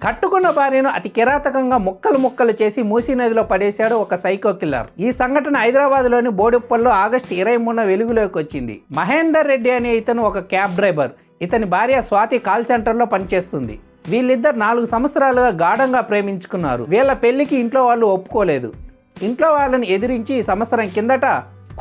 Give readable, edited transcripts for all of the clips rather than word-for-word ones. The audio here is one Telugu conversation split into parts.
కట్టుకున్న భార్యను అతి కిరాతకంగా ముక్కలు ముక్కలు చేసి మూసీ నదిలో పడేశాడు ఒక సైకో కిల్లర్. ఈ సంఘటన హైదరాబాద్లోని బోడుప్పల్లో ఆగస్టు 23న వెలుగులోకి వచ్చింది. మహేందర్ రెడ్డి అనే ఇతను ఒక క్యాబ్ డ్రైవర్. ఇతని భార్య స్వాతి కాల్ సెంటర్లో పనిచేస్తుంది. వీళ్ళిద్దరు 4 సంవత్సరాలుగా గాఢంగా ప్రేమించుకున్నారు. వీళ్ళ పెళ్లికి ఇంట్లో వాళ్ళు ఒప్పుకోలేదు. ఇంట్లో వాళ్ళని ఎదిరించి సంవత్సరం కిందట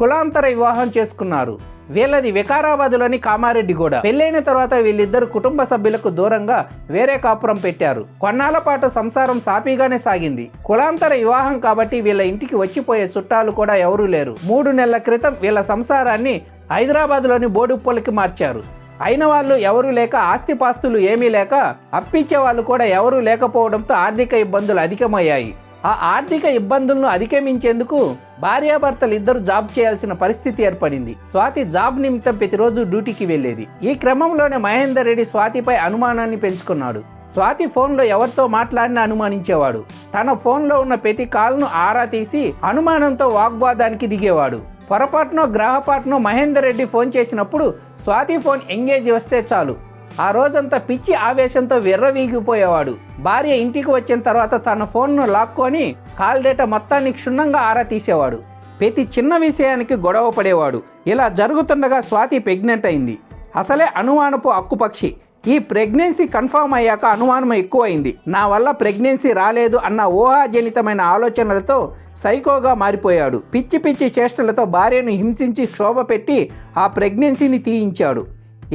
కులాంతర వివాహం చేసుకున్నారు. వీళ్ళది వికారాబాద్లోని కామారెడ్డిగూడ. పెళ్ళైన తర్వాత వీళ్ళిద్దరు కుటుంబ సభ్యులకు దూరంగా వేరే కాపురం పెట్టారు. కొన్నాళ్ల పాటు సంసారం సాఫీగానే సాగింది. కులాంతర వివాహం కాబట్టి వీళ్ళ ఇంటికి వచ్చిపోయే చుట్టాలు కూడా ఎవరూ లేరు. 3 నెలల క్రితం వీళ్ళ సంసారాన్ని హైదరాబాద్లోని బోడుప్పలకి మార్చారు. అయిన వాళ్ళు ఎవరూ లేక, ఆస్తిపాస్తులు ఏమీ లేక, అప్పించే వాళ్ళు కూడా ఎవరూ లేకపోవడంతో ఆర్థిక ఇబ్బందులు అధికమయ్యాయి. ఆ ఆర్థిక ఇబ్బందులను అధిగమించేందుకు భార్యాభర్తలు ఇద్దరు జాబ్ చేయాల్సిన పరిస్థితి ఏర్పడింది. స్వాతి జాబ్ నిమిత్తం ప్రతిరోజు డ్యూటీకి వెళ్లేది. ఈ క్రమంలోనే మహేందర్ రెడ్డి స్వాతిపై అనుమానాన్ని పెంచుకున్నాడు. స్వాతి ఫోన్లో ఎవరితో మాట్లాడినా అనుమానించేవాడు. తన ఫోన్లో ఉన్న ప్రతి కాల్ను ఆరా తీసి అనుమానంతో వాగ్వాదానికి దిగేవాడు. పొరపాటునో గ్రహపాటునో మహేందర్ రెడ్డి ఫోన్ చేసినప్పుడు స్వాతి ఫోన్ ఎంగేజ్ వస్తే చాలు, ఆ రోజంతా పిచ్చి ఆవేశంతో విర్రవీగిపోయేవాడు. భార్య ఇంటికి వచ్చిన తర్వాత తన ఫోన్ను లాక్కొని కాల్ డేటా మొత్తాన్ని క్షుణ్ణంగా ఆరా తీసేవాడు. ప్రతి చిన్న విషయానికి గొడవ పడేవాడు. ఇలా జరుగుతుండగా స్వాతి ప్రెగ్నెంట్ అయింది. అసలే అనుమానపు అక్కుపక్షి. ఈ ప్రెగ్నెన్సీ కన్ఫర్మ్ అయ్యాక అనుమానం ఎక్కువైంది. నా వల్ల ప్రెగ్నెన్సీ రాలేదు అన్న ఊహాజనితమైన ఆలోచనలతో సైకోగా మారిపోయాడు. పిచ్చి పిచ్చి చేష్టలతో భార్యను హింసించి క్షోభ పెట్టి ఆ ప్రెగ్నెన్సీని తీయించాడు.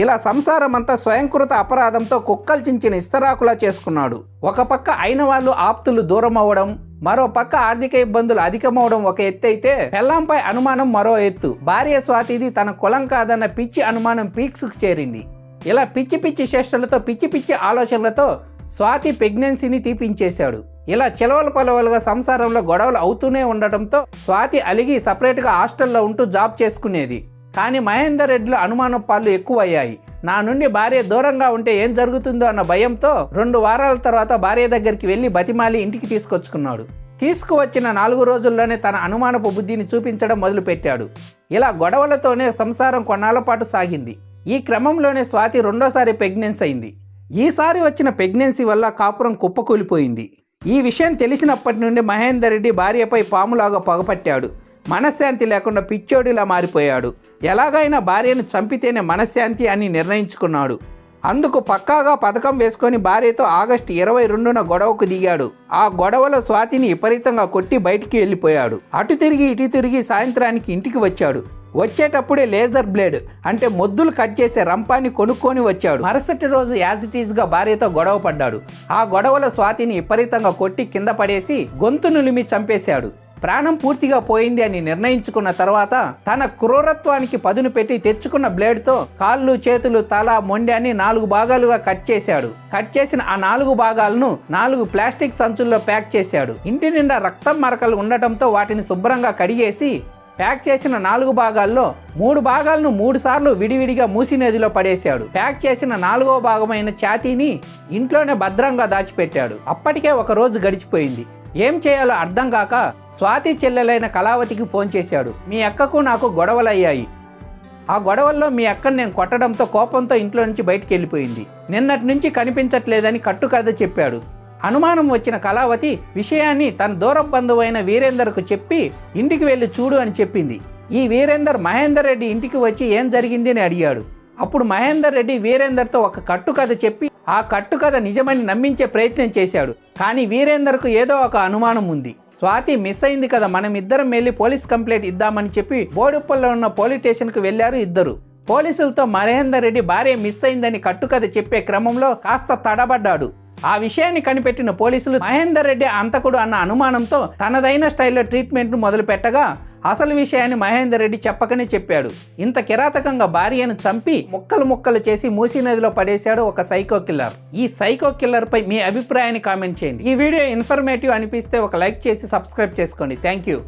ఇలా సంసారం అంతా స్వయంకృత అపరాధంతో కుక్కలు చించిన ఇస్తరాకులా చేసుకున్నాడు. ఒక పక్క అయిన వాళ్ళు ఆప్తులు దూరం అవ్వడం, మరో పక్క ఆర్థిక ఇబ్బందులు అధికమవడం ఒక ఎత్తు అయితే, పెళ్ళాంపై అనుమానం మరో ఎత్తు. భార్య స్వాతిది తన కులం కాదన్న పిచ్చి అనుమానం పీక్స్కు చేరింది. ఇలా పిచ్చి పిచ్చి చేష్టలతో, పిచ్చి పిచ్చి ఆలోచనలతో స్వాతి ప్రెగ్నెన్సీని తీపించేశాడు. ఇలా చెలవలు పలవలుగా సంసారంలో గొడవలు అవుతూనే ఉండటంతో స్వాతి అలిగి సపరేట్గా హాస్టల్లో ఉంటూ జాబ్ చేసుకునేది. కానీ మహేందర్ రెడ్డిలో అనుమానం పాలు ఎక్కువయ్యాయి. నా నుండి భార్య దూరంగా ఉంటే ఏం జరుగుతుందో అన్న భయంతో 2 వారాల తర్వాత భార్య దగ్గరికి వెళ్ళి బతిమాలి ఇంటికి తీసుకొచ్చుకున్నాడు. తీసుకువచ్చిన 4 రోజుల్లోనే తన అనుమానపు బుద్ధిని చూపించడం మొదలుపెట్టాడు. ఇలా గొడవలతోనే సంసారం కొన్నాళ్ల పాటు సాగింది. ఈ క్రమంలోనే స్వాతి 2వ ప్రెగ్నెన్సీ అయింది. ఈసారి వచ్చిన ప్రెగ్నెన్సీ వల్ల కాపురం కుప్పకూలిపోయింది. ఈ విషయం తెలిసినప్పటి నుండి మహేందర్ రెడ్డి భార్యపై పాములాగా పగపట్టాడు. మనశ్శాంతి లేకుండా పిచ్చోడిలా మారిపోయాడు. ఎలాగైనా భార్యను చంపితేనే మనశ్శాంతి అని నిర్ణయించుకున్నాడు. అందుకు పక్కాగా పథకం వేసుకొని భార్యతో ఆగస్టు 22న గొడవకు దిగాడు. ఆ గొడవలో స్వాతిని విపరీతంగా కొట్టి బయటికి వెళ్ళిపోయాడు. అటు తిరిగి ఇటు తిరిగి సాయంత్రానికి ఇంటికి వచ్చాడు. వచ్చేటప్పుడే లేజర్ బ్లేడ్ అంటే మొద్దులు కట్ చేసే రంపాన్ని కొనుక్కొని వచ్చాడు. మరుసటి రోజు యాజ్ ఇట్ ఈజ్ గా భార్యతో గొడవ పడ్డాడు. ఆ గొడవలో స్వాతిని విపరీతంగా కొట్టి కింద పడేసి గొంతు నులిమి చంపేశాడు. ప్రాణం పూర్తిగా పోయింది అని నిర్ణయించుకున్న తర్వాత తన క్రూరత్వానికి పదును పెట్టి తెచ్చుకున్న బ్లేడ్తో కాళ్ళు, చేతులు, తల, మొండె అని 4 భాగాలుగా కట్ చేశాడు. కట్ చేసిన ఆ 4 భాగాలను 4 ప్లాస్టిక్ సంచుల్లో ప్యాక్ చేశాడు. ఇంటి నిండా రక్తం మరకలు ఉండటంతో వాటిని శుభ్రంగా కడిగేసి ప్యాక్ చేసిన 4 భాగాల్లో 3 భాగాలను 3 సార్లు విడివిడిగా మూసీ నదిలో పడేశాడు. ప్యాక్ చేసిన 4వ భాగమైన ఛాతీని ఇంట్లోనే భద్రంగా దాచిపెట్టాడు. అప్పటికే ఒక రోజు గడిచిపోయింది. ఏం చేయాలో అర్థం కాక స్వాతి చెల్లెలైన కళావతికి ఫోన్ చేశాడు. మీ అక్కకు నాకు గొడవలయ్యాయి. ఆ గొడవల్లో మీ అక్కను నేను కొట్టడంతో కోపంతో ఇంట్లో నుంచి బయటికి వెళ్ళిపోయింది. నిన్నటి నుంచి కనిపించట్లేదని కట్టుకథ చెప్పాడు. అనుమానం వచ్చిన కళావతి విషయాన్ని తన దూర బంధువైన వీరేందర్కు చెప్పి ఇంటికి వెళ్ళి చూడు అని చెప్పింది. ఈ వీరేందర్ మహేందర్ రెడ్డి ఇంటికి వచ్చి ఏం జరిగింది అని అడిగాడు. అప్పుడు మహేందర్ రెడ్డి వీరేందర్తో ఒక కట్టుకథ చెప్పి ఆ కట్టుకథ నిజమని నమ్మించే ప్రయత్నం చేశాడు. కానీ వీరేందర్కు ఏదో ఒక అనుమానం ఉంది. స్వాతి మిస్ అయింది కదా, మనం ఇద్దరం వెళ్ళి పోలీస్ కంప్లైంట్ ఇద్దామని చెప్పి బోడుప్పల్లో ఉన్న పోలీస్ స్టేషన్కు వెళ్లారు ఇద్దరు. పోలీసులతో మహేందర్ రెడ్డి భార్య మిస్ అయిందని కట్టుకథ చెప్పే క్రమంలో కాస్త తడబడ్డాడు. ఆ విషయాన్ని కనిపెట్టిన పోలీసులు మహేందర్ రెడ్డి అంతకుడు అన్న అనుమానంతో తనదైన స్టైల్లో ట్రీట్మెంట్ను మొదలు పెట్టగా అసలు విషయాన్ని మహేందర్ రెడ్డి చెప్పకనే చెప్పాడు. ఇంత కిరాతకంగా భార్యను చంపి ముక్కలు ముక్కలు చేసి మూసీ నదిలో పడేశాడు ఒక సైకో కిల్లర్. ఈ సైకో కిల్లర్ పై మీ అభిప్రాయాన్ని కామెంట్ చేయండి. ఈ వీడియో ఇన్ఫర్మేటివ్ అనిపిస్తే ఒక లైక్ చేసి సబ్స్క్రైబ్ చేసుకోండి. Thank you.